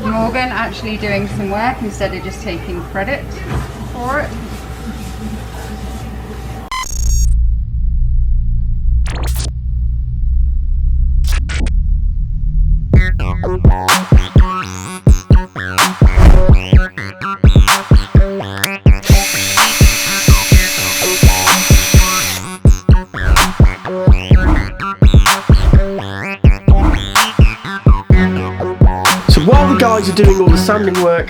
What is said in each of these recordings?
Morgan actually doing some work instead of just taking credit for it. While the guys are doing all the sanding work,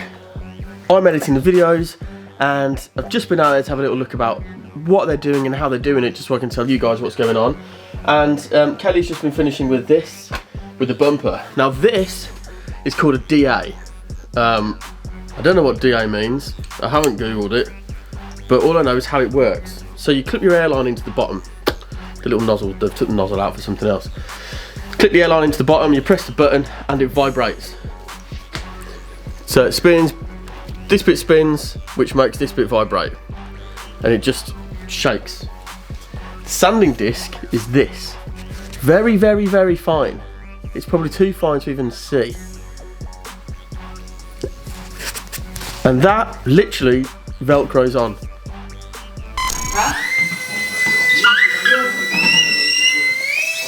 I'm editing the videos, and I've just been out there to have a little look about what they're doing and how they're doing it, just so I can tell you guys what's going on. And Kelly's just been finishing with this, with the bumper. Now this is called a DA. I don't know what DA means, I haven't googled it, but all I know is how it works. So you clip your airline into the bottom, the little nozzle, they've took the nozzle out for something else. Clip the airline into the bottom, you press the button and it vibrates. So it spins, this bit spins, which makes this bit vibrate, and it just shakes. The sanding disc is this. Very, very, very fine. It's probably too fine to even see. And that literally velcros on. The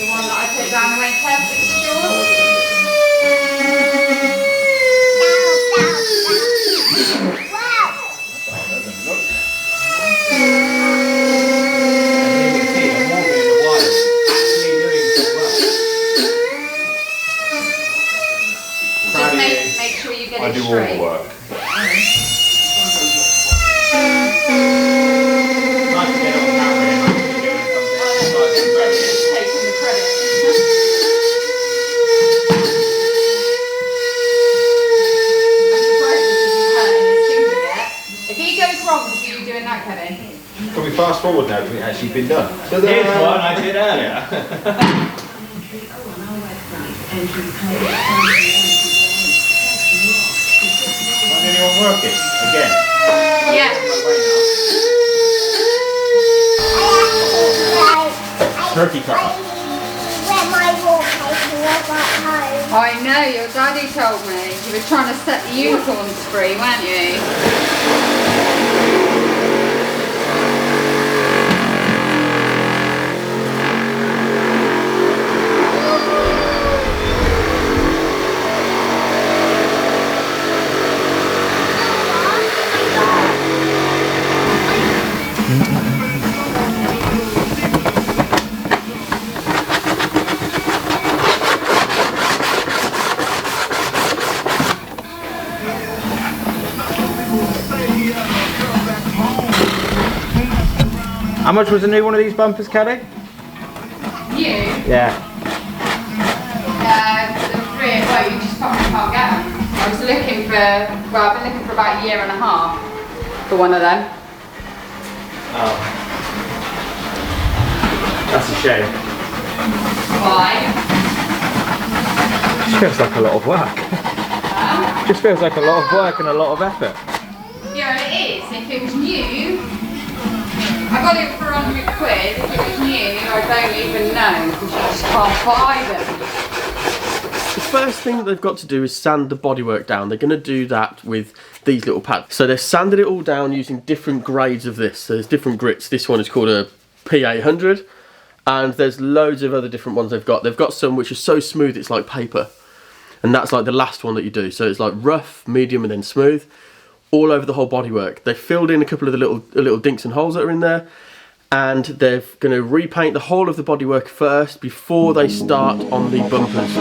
one that I put down the way carefully. Make sure you get it straight. I do all the work. Can we fast forward now? It's actually been done. So here's one I did earlier. Is anyone working? Again? Yeah. Turkey cutter. I know, your daddy told me. You were trying to set the unicorns free, weren't you? How much was a new one of these bumpers, Kelly? You? Yeah. The three, well, you just probably can't get them. I was looking for, well, I've been looking for about a year and a half for one of them. Oh. That's a shame. Why? Just feels like a lot of work. Just feels like a lot of work and a lot of effort. Yeah, it is. If it was new, I got it for £100. If it was new, I don't even know, because you just can't buy them. The first thing that they've got to do is sand the bodywork down. They're going to do that with these little pads. So they've sanded it all down using different grades of this. So there's different grits. This one is called a P800, and there's loads of other different ones they've got. They've got some which are so smooth it's like paper, and that's like the last one that you do. So it's like rough, medium, and then smooth, all over the whole bodywork. They filled in a couple of the little dinks and holes that are in there, and they're going to repaint the whole of the bodywork first before they start on the bumpers.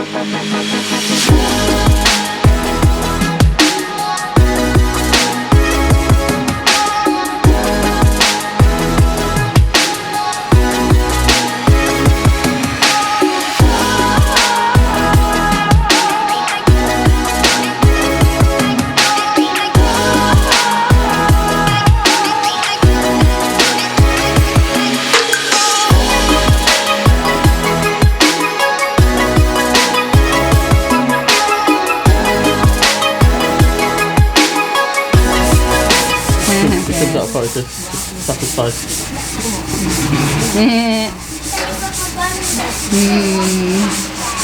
Focus, satisfied.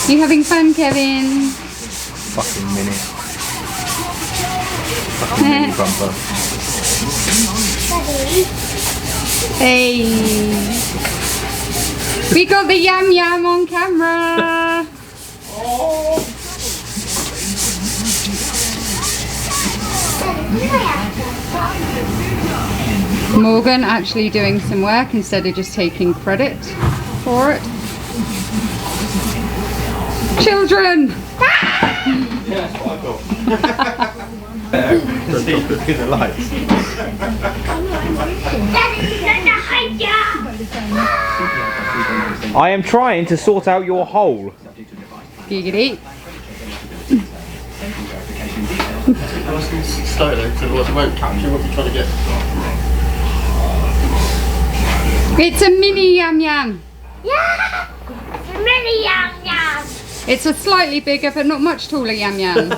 You having fun, Kevin? Fucking minute. Hey, we got the yam yam on camera. Morgan actually doing some work instead of just taking credit for it. Children! Yeah, that's what I thought. Because of lights. I am trying to sort out your hole. Giggity. I was going to slow though, because it won't capture what you're trying to get. It's a mini yam yam. Yeah! It's a mini yum yum! It's a slightly bigger but not much taller yam yam.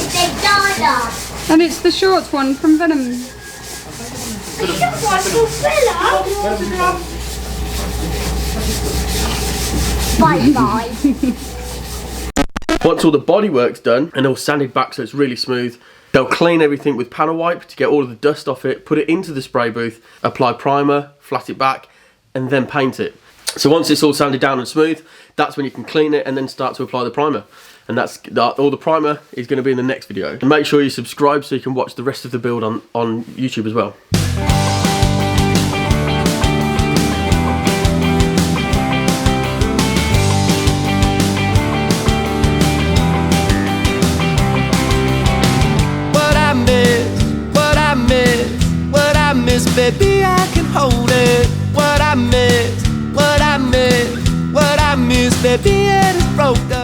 It's a dada! And it's the short one from Venom. The short one from Venom! Bye bye. Once all the bodywork's done and all sanded back so it's really smooth, they'll clean everything with panel wipe to get all of the dust off it, put it into the spray booth, apply primer, flat it back, and then paint it. So once it's all sanded down and smooth, that's when you can clean it and then start to apply the primer. And all the primer is going to be in the next video. And make sure you subscribe so you can watch the rest of the build on YouTube as well. Baby, I can hold it. What I miss, baby, it is broken.